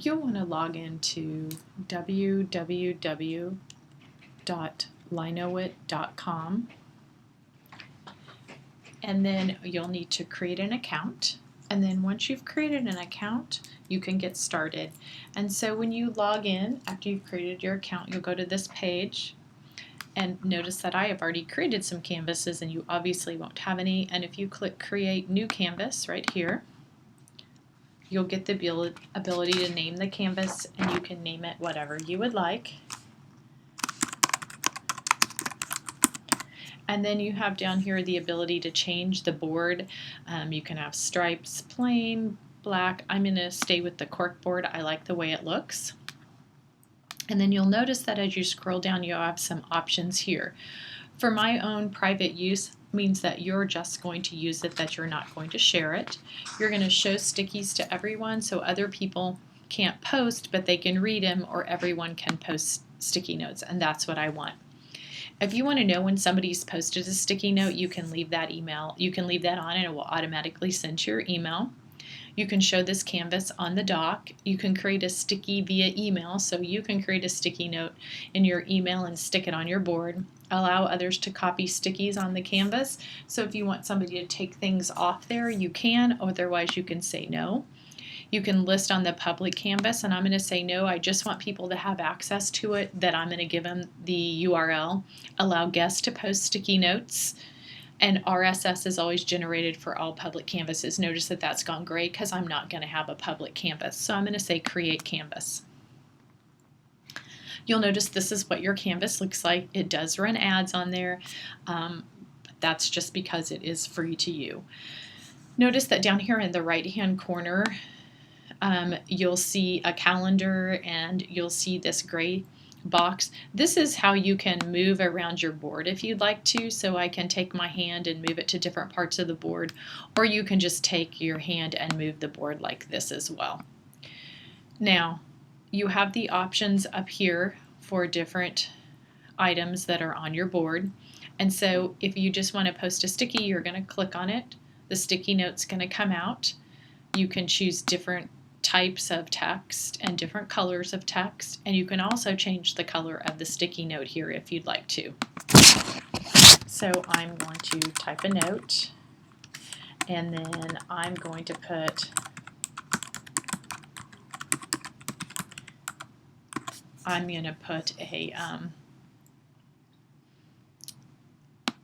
you'll want to log into www.linoit.com, and then you'll need to create an account. And then once you've created an account, you can get started. And so when you log in, after you've created your account, you'll go to this page and notice that I have already created some canvases and you obviously won't have any. And if you click Create New Canvas right here, you'll get the ability to name the canvas, and you can name it whatever you would like. And then you have down here the ability to change the board. You can have stripes, plain, black. I'm going to stay with the cork board. I like the way it looks. And then you'll notice that as you scroll down, you'll have some options here. For my own private use means that you're just going to use it, that you're not going to share it. You're going to show stickies to everyone so other people can't post, but they can read them, or everyone can post sticky notes, and that's what I want. If you want to know when somebody's posted a sticky note, you can leave that email. You can leave that on and it will automatically send to your email. You can show this canvas on the dock. You can create a sticky via email, so you can create a sticky note in your email and stick it on your board. Allow others to copy stickies on the canvas, so if you want somebody to take things off there, you can, otherwise you can say no. You can list on the public canvas, and I'm going to say no, I just want people to have access to it, that I'm going to give them the URL. Allow guests to post sticky notes, and RSS is always generated for all public canvases. Notice that that's gone gray because I'm not going to have a public canvas, so I'm going to say create canvas. You'll notice this is what your canvas looks like. It does run ads on there, but that's just because it is free to you. Notice that down here in the right hand corner, you'll see a calendar and you'll see this gray box. This is how you can move around your board if you'd like to. So I can take my hand and move it to different parts of the board, or you can just take your hand and move the board like this as well. Now, you have the options up here for different items that are on your board. And so if you just want to post a sticky, you're going to click on it. The sticky note's going to come out. You can choose different types of text and different colors of text, and you can also change the color of the sticky note here if you'd like to. So I'm going to type a note, and then I'm going to put a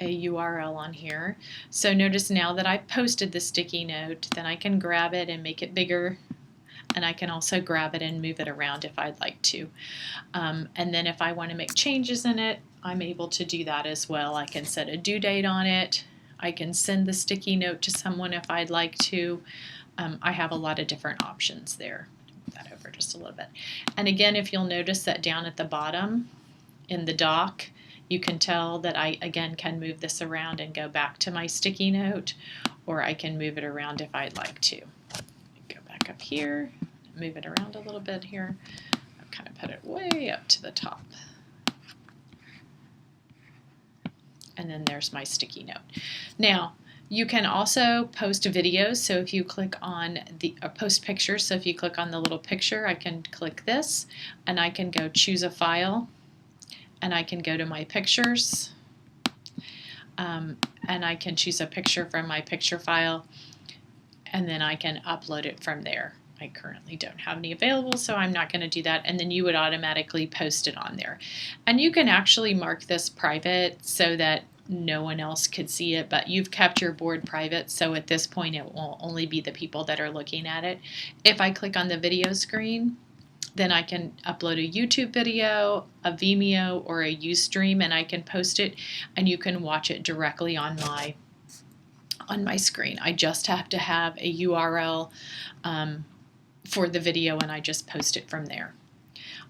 URL on here. So notice now that I've posted the sticky note, then I can grab it and make it bigger, and I can also grab it and move it around if I'd like to. And then if I want to make changes in it, I'm able to do that as well. I can set a due date on it. I can send the sticky note to someone if I'd like to. I have a lot of different options there. Move that over just a little bit. And again, if you'll notice that down at the bottom in the dock, you can tell that I, again, can move this around and go back to my sticky note, or I can move it around if I'd like to. Go back up here, move it around a little bit here. I've kind of put it way up to the top. And then there's my sticky note. Now, you can also post videos, so if you click on the post pictures, so if you click on the little picture, I can click this, and I can go choose a file, and I can go to my pictures, and I can choose a picture from my picture file, and then I can upload it from there. I currently don't have any available, so I'm not going to do that, and then you would automatically post it on there. And you can actually mark this private so that no one else could see it, but you've kept your board private, so at this point it will only be the people that are looking at it. If I click on the video screen, then I can upload a YouTube video, a Vimeo, or a Ustream, and I can post it, and you can watch it directly on my screen. I just have to have a URL for the video, and I just post it from there.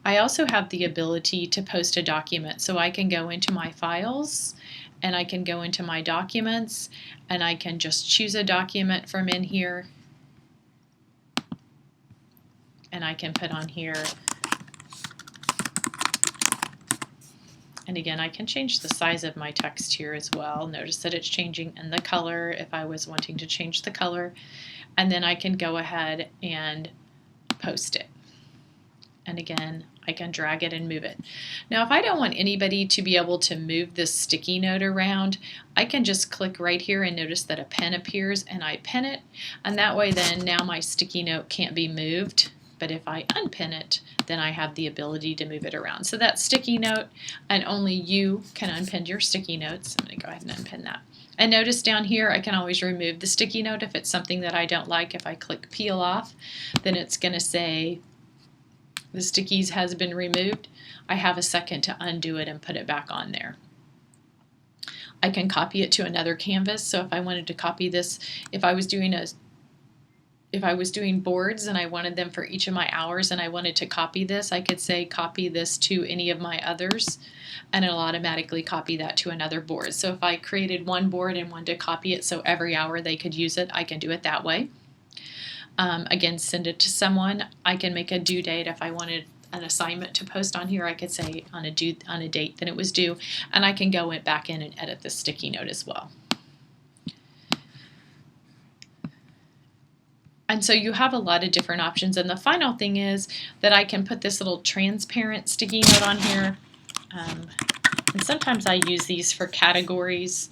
I also have the ability to post a document, so I can go into my files, and I can go into my documents, and I can just choose a document from in here, and I can put on here, and again I can change the size of my text here as well. Notice that it's changing in the color if I was wanting to change the color, and then I can go ahead and post it. And again, I can drag it and move it. Now, if I don't want anybody to be able to move this sticky note around, I can just click right here and notice that a pen appears and I pin it. And that way then now my sticky note can't be moved. But if I unpin it, then I have the ability to move it around. So that sticky note, and only you can unpin your sticky notes. I'm going to go ahead and unpin that. And notice down here, I can always remove the sticky note if it's something that I don't like. If I click peel off, then it's going to say the stickies has been removed. I have a second to undo it and put it back on there. I can copy it to another canvas. So if I wanted to copy this, if I was doing boards and I wanted them for each of my hours and I wanted to copy this, I could say copy this to any of my others and it'll automatically copy that to another board. So if I created one board and wanted to copy it so every hour they could use it, I can do it that way. Again, send it to someone. I can make a due date. If I wanted an assignment to post on here, I could say on a date that it was due, and I can go back in and edit the sticky note as well. And so you have a lot of different options. And the final thing is that I can put this little transparent sticky note on here. And sometimes I use these for categories.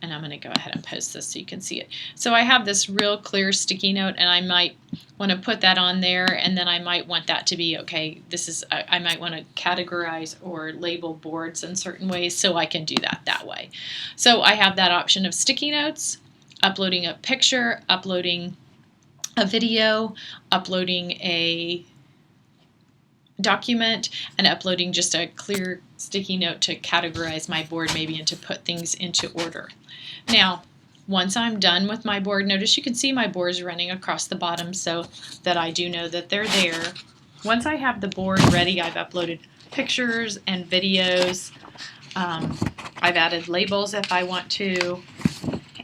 And I'm going to go ahead and post this so you can see it. So I have this real clear sticky note, and I might want to put that on there, and then I might want that to be, okay, this is, I might want to categorize or label boards in certain ways, so I can do that way. So I have that option of sticky notes, uploading a picture, uploading a video, uploading a document, and uploading just a clear sticky note to categorize my board maybe and to put things into order. Now, once I'm done with my board, notice you can see my boards running across the bottom so that I do know that they're there. Once I have the board ready, I've uploaded pictures and videos. I've added labels if I want to,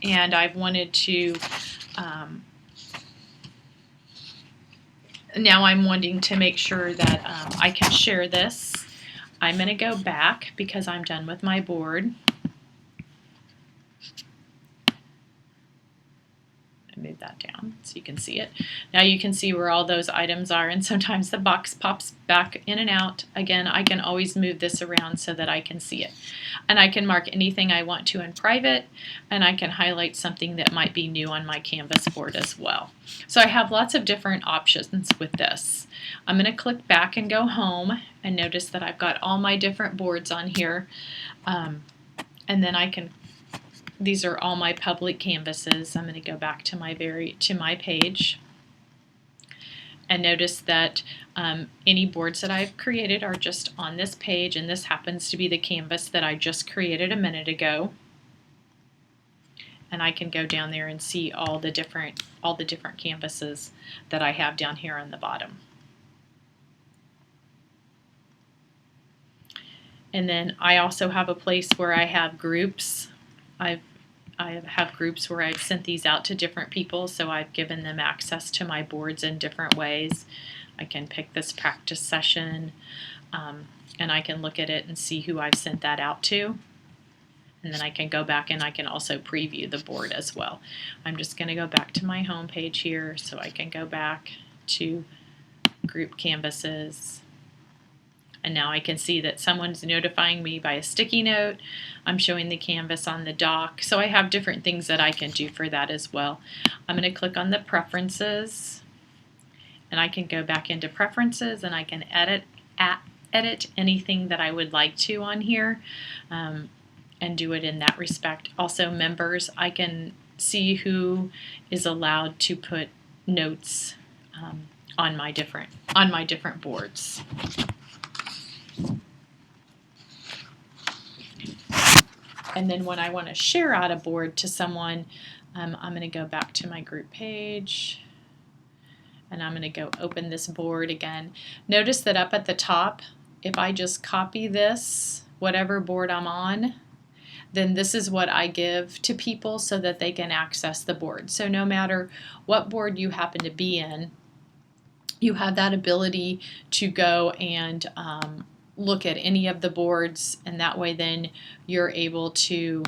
and I've wanted to now I'm wanting to make sure that I can share this. I'm going to go back because I'm done with my board. Move that down so you can see it. Now you can see where all those items are, and sometimes the box pops back in and out. Again, I can always move this around so that I can see it. And I can mark anything I want to in private, and I can highlight something that might be new on my Canvas board as well. So I have lots of different options with this. I'm going to click back and go home and notice that I've got all my different boards on here. And then I can, these are all my public canvases. I'm going to go back to my page and notice that any boards that I've created are just on this page, and this happens to be the canvas that I just created a minute ago. And I can go down there and see all the different canvases that I have down here on the bottom. And then I also have a place where I have groups. I have groups where I've sent these out to different people, so I've given them access to my boards in different ways. I can pick this practice session, and I can look at it and see who I've sent that out to. And then I can go back and I can also preview the board as well. I'm just going to go back to my home page here so I can go back to group canvases. And now I can see that someone's notifying me by a sticky note. I'm showing the canvas on the dock. So I have different things that I can do for that as well. I'm going to click on the preferences, and I can go back into preferences, and I can edit anything that I would like to on here, and do it in that respect. Also members, I can see who is allowed to put notes on my different boards. And then when I want to share out a board to someone, I'm going to go back to my group page, and I'm going to go open this board again. Notice that up at the top, if I just copy this, whatever board I'm on, then this is what I give to people so that they can access the board. So no matter what board you happen to be in, you have that ability to go and look at any of the boards, and that way then you're able to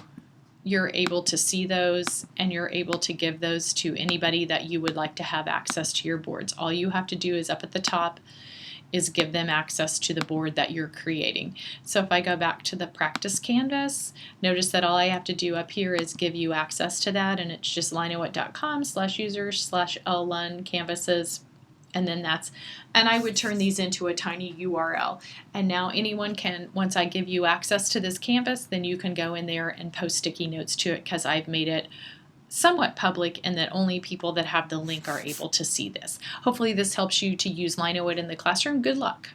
you're able to see those and you're able to give those to anybody that you would like to have access to your boards. All you have to do is up at the top is give them access to the board that you're creating. So if I go back to the practice canvas, notice that all I have to do up here is give you access to that, and it's just linoit.com/users/L1 canvases. And then and I would turn these into a tiny URL. And now anyone can, once I give you access to this canvas, then you can go in there and post sticky notes to it because I've made it somewhat public and that only people that have the link are able to see this. Hopefully this helps you to use Linoit in the classroom. Good luck.